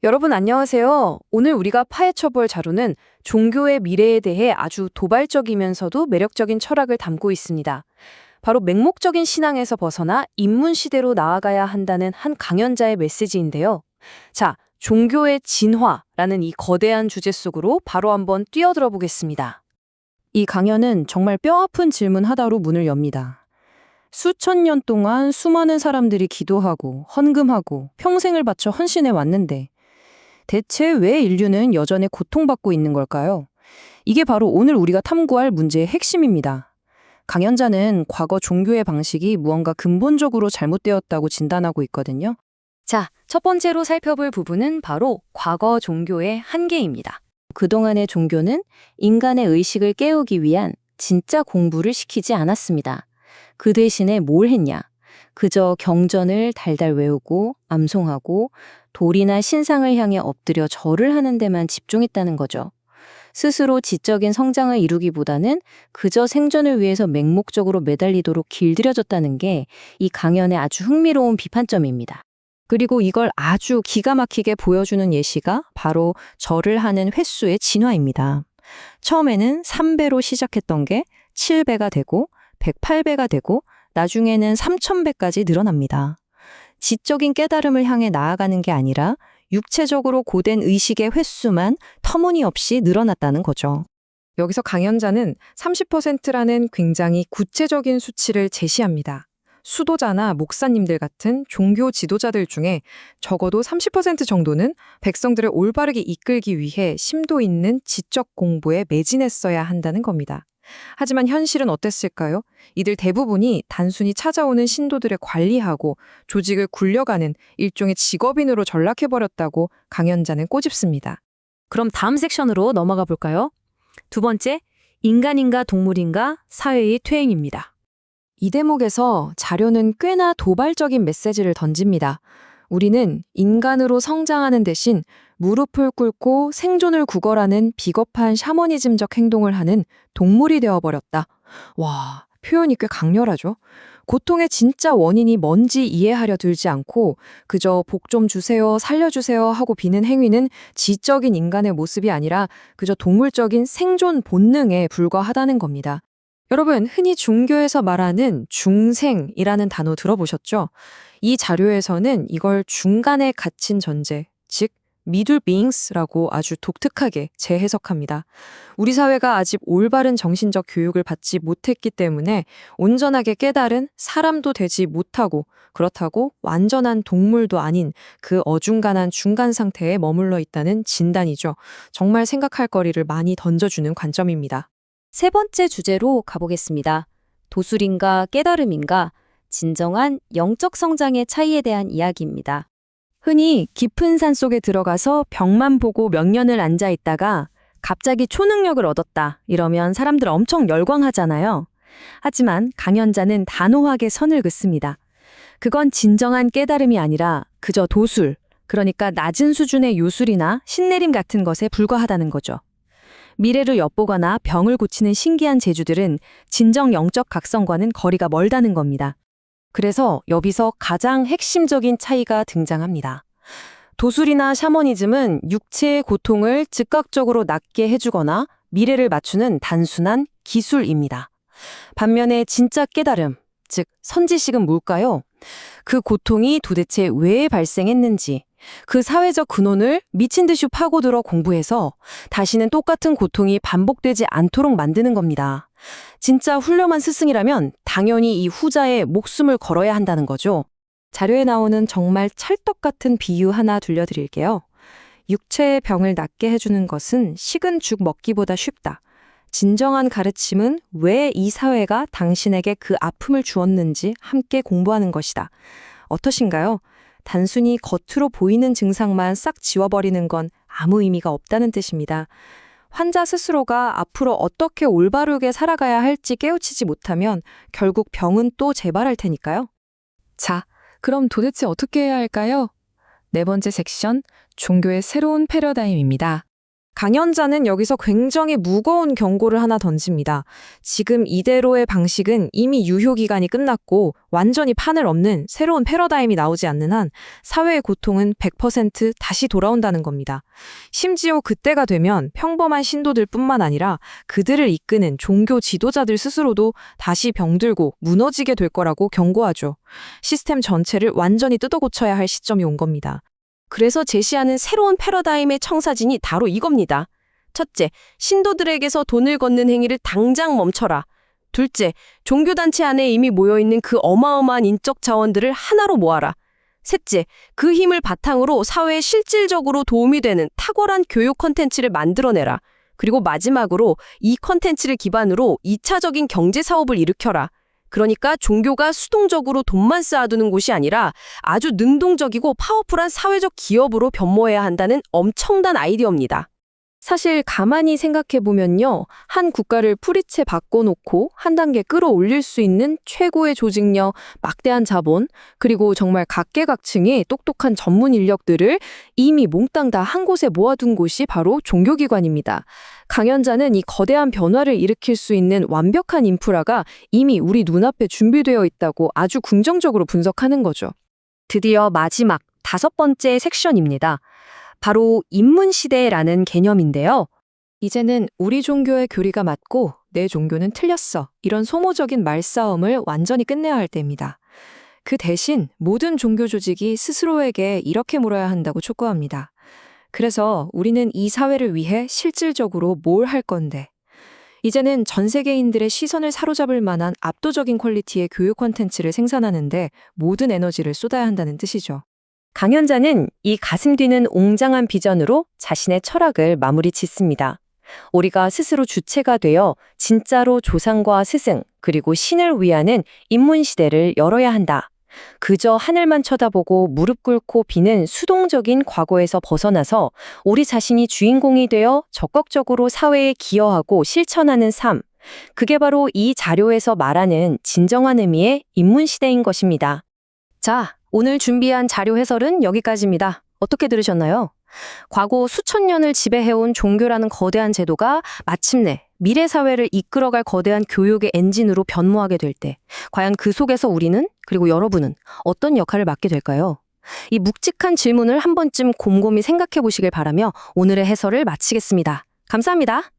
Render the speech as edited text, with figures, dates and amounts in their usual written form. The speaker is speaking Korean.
여러분 안녕하세요. 오늘 우리가 파헤쳐볼 자료는 종교의 미래에 대해 아주 도발적이면서도 매력적인 철학을 담고 있습니다. 바로 맹목적인 신앙에서 벗어나 인문 시대로 나아가야 한다는 한 강연자의 메시지인데요. 자, 종교의 진화라는 이 거대한 주제 속으로 바로 한번 뛰어들어 보겠습니다. 이 강연은 정말 뼈아픈 질문 하나로 문을 엽니다. 수천 년 동안 수많은 사람들이 기도하고 헌금하고 평생을 바쳐 헌신해 왔는데 대체 왜 인류는 여전히 고통받고 있는 걸까요? 이게 바로 오늘 우리가 탐구할 문제의 핵심입니다. 강연자는 과거 종교의 방식이 무언가 근본적으로 잘못되었다고 진단하고 있거든요. 자, 첫 번째로 살펴볼 부분은 바로 과거 종교의 한계입니다. 그동안의 종교는 인간의 의식을 깨우기 위한 진짜 공부를 시키지 않았습니다. 그 대신에 뭘 했냐? 그저 경전을 달달 외우고 암송하고 돌이나 신상을 향해 엎드려 절을 하는 데만 집중했다는 거죠. 스스로 지적인 성장을 이루기보다는 그저 생존을 위해서 맹목적으로 매달리도록 길들여졌다는 게 이 강연의 아주 흥미로운 비판점입니다. 그리고 이걸 아주 기가 막히게 보여주는 예시가 바로 절을 하는 횟수의 진화입니다. 처음에는 3배로 시작했던 게 7배가 되고 108배가 되고 나중에는 3000배까지 늘어납니다. 지적인 깨달음을 향해 나아가는 게 아니라 육체적으로 고된 의식의 횟수만 터무니없이 늘어났다는 거죠. 여기서 강연자는 30%라는 굉장히 구체적인 수치를 제시합니다. 수도자나 목사님들 같은 종교 지도자들 중에 적어도 30% 정도는 백성들을 올바르게 이끌기 위해 심도 있는 지적 공부에 매진했어야 한다는 겁니다. 하지만 현실은 어땠을까요? 이들 대부분이 단순히 찾아오는 신도들을 관리하고 조직을 굴려가는 일종의 직업인으로 전락해버렸다고 강연자는 꼬집습니다. 그럼 다음 섹션으로 넘어가 볼까요? 두 번째, 인간인가 동물인가 사회의 퇴행입니다. 이 대목에서 자료는 꽤나 도발적인 메시지를 던집니다. 우리는 인간으로 성장하는 대신 무릎을 꿇고 생존을 구걸하는 비겁한 샤머니즘적 행동을 하는 동물이 되어버렸다. 와, 표현이 꽤 강렬하죠? 고통의 진짜 원인이 뭔지 이해하려 들지 않고 그저 복 좀 주세요, 살려주세요 하고 비는 행위는 지적인 인간의 모습이 아니라 그저 동물적인 생존 본능에 불과하다는 겁니다. 여러분, 흔히 종교에서 말하는 중생이라는 단어 들어보셨죠? 이 자료에서는 이걸 중간에 갇힌 존재, 즉 middle beings라고 아주 독특하게 재해석합니다. 우리 사회가 아직 올바른 정신적 교육을 받지 못했기 때문에 온전하게 깨달은 사람도 되지 못하고 그렇다고 완전한 동물도 아닌 그 어중간한 중간 상태에 머물러 있다는 진단이죠. 정말 생각할 거리를 많이 던져주는 관점입니다. 세 번째 주제로 가보겠습니다. 도술인가 깨달음인가 진정한 영적 성장의 차이에 대한 이야기입니다. 흔히 깊은 산 속에 들어가서 벽만 보고 몇 년을 앉아 있다가 갑자기 초능력을 얻었다 이러면 사람들 엄청 열광하잖아요. 하지만 강연자는 단호하게 선을 긋습니다. 그건 진정한 깨달음이 아니라 그저 도술, 그러니까 낮은 수준의 요술이나 신내림 같은 것에 불과하다는 거죠. 미래를 엿보거나 병을 고치는 신기한 재주들은 진정 영적 각성과는 거리가 멀다는 겁니다. 그래서 여기서 가장 핵심적인 차이가 등장합니다. 도술이나 샤머니즘은 육체의 고통을 즉각적으로 낫게 해주거나 미래를 맞추는 단순한 기술입니다. 반면에 진짜 깨달음, 즉 선지식은 뭘까요? 그 고통이 도대체 왜 발생했는지, 그 사회적 근원을 미친 듯이 파고들어 공부해서 다시는 똑같은 고통이 반복되지 않도록 만드는 겁니다. 진짜 훌륭한 스승이라면 당연히 이 후자에 목숨을 걸어야 한다는 거죠. 자료에 나오는 정말 찰떡 같은 비유 하나 들려드릴게요. 육체의 병을 낫게 해주는 것은 식은 죽 먹기보다 쉽다. 진정한 가르침은 왜 이 사회가 당신에게 그 아픔을 주었는지 함께 공부하는 것이다. 어떠신가요? 단순히 겉으로 보이는 증상만 싹 지워버리는 건 아무 의미가 없다는 뜻입니다. 환자 스스로가 앞으로 어떻게 올바르게 살아가야 할지 깨우치지 못하면 결국 병은 또 재발할 테니까요. 자, 그럼 도대체 어떻게 해야 할까요? 네 번째 섹션, 종교의 새로운 패러다임입니다. 강연자는 여기서 굉장히 무거운 경고를 하나 던집니다. 지금 이대로의 방식은 이미 유효기간이 끝났고 완전히 판을 엎는 새로운 패러다임이 나오지 않는 한 사회의 고통은 100% 다시 돌아온다는 겁니다. 심지어 그때가 되면 평범한 신도들 뿐만 아니라 그들을 이끄는 종교 지도자들 스스로도 다시 병들고 무너지게 될 거라고 경고하죠. 시스템 전체를 완전히 뜯어고쳐야 할 시점이 온 겁니다. 그래서 제시하는 새로운 패러다임의 청사진이 바로 이겁니다. 첫째, 신도들에게서 돈을 걷는 행위를 당장 멈춰라. 둘째, 종교단체 안에 이미 모여있는 그 어마어마한 인적 자원들을 하나로 모아라. 셋째, 그 힘을 바탕으로 사회에 실질적으로 도움이 되는 탁월한 교육 콘텐츠를 만들어내라. 그리고 마지막으로 이 콘텐츠를 기반으로 2차적인 경제 사업을 일으켜라. 그러니까 종교가 수동적으로 돈만 쌓아두는 곳이 아니라 아주 능동적이고 파워풀한 사회적 기업으로 변모해야 한다는 엄청난 아이디어입니다. 사실 가만히 생각해보면요. 한 국가를 풀이채 바꿔놓고 한 단계 끌어올릴 수 있는 최고의 조직력, 막대한 자본, 그리고 정말 각계각층의 똑똑한 전문 인력들을 이미 몽땅 다 한 곳에 모아둔 곳이 바로 종교기관입니다. 강연자는 이 거대한 변화를 일으킬 수 있는 완벽한 인프라가 이미 우리 눈앞에 준비되어 있다고 아주 긍정적으로 분석하는 거죠. 드디어 마지막 5번째 섹션입니다. 바로 입문시대라는 개념인데요. 이제는 우리 종교의 교리가 맞고 내 종교는 틀렸어. 이런 소모적인 말싸움을 완전히 끝내야 할 때입니다. 그 대신 모든 종교 조직이 스스로에게 이렇게 물어야 한다고 촉구합니다. 그래서 우리는 이 사회를 위해 실질적으로 뭘 할 건데. 이제는 전 세계인들의 시선을 사로잡을 만한 압도적인 퀄리티의 교육 콘텐츠를 생산하는데 모든 에너지를 쏟아야 한다는 뜻이죠. 강연자는 이 가슴 뛰는 웅장한 비전으로 자신의 철학을 마무리 짓습니다. 우리가 스스로 주체가 되어 진짜로 조상과 스승, 그리고 신을 위하는 입문시대를 열어야 한다. 그저 하늘만 쳐다보고 무릎 꿇고 비는 수동적인 과거에서 벗어나서 우리 자신이 주인공이 되어 적극적으로 사회에 기여하고 실천하는 삶. 그게 바로 이 자료에서 말하는 진정한 의미의 입문시대인 것입니다. 자, 오늘 준비한 자료 해설은 여기까지입니다. 어떻게 들으셨나요? 과거 수천 년을 지배해온 종교라는 거대한 제도가 마침내 미래 사회를 이끌어갈 거대한 교육의 엔진으로 변모하게 될 때, 과연 그 속에서 우리는, 그리고 여러분은 어떤 역할을 맡게 될까요? 이 묵직한 질문을 한 번쯤 곰곰이 생각해 보시길 바라며 오늘의 해설을 마치겠습니다. 감사합니다.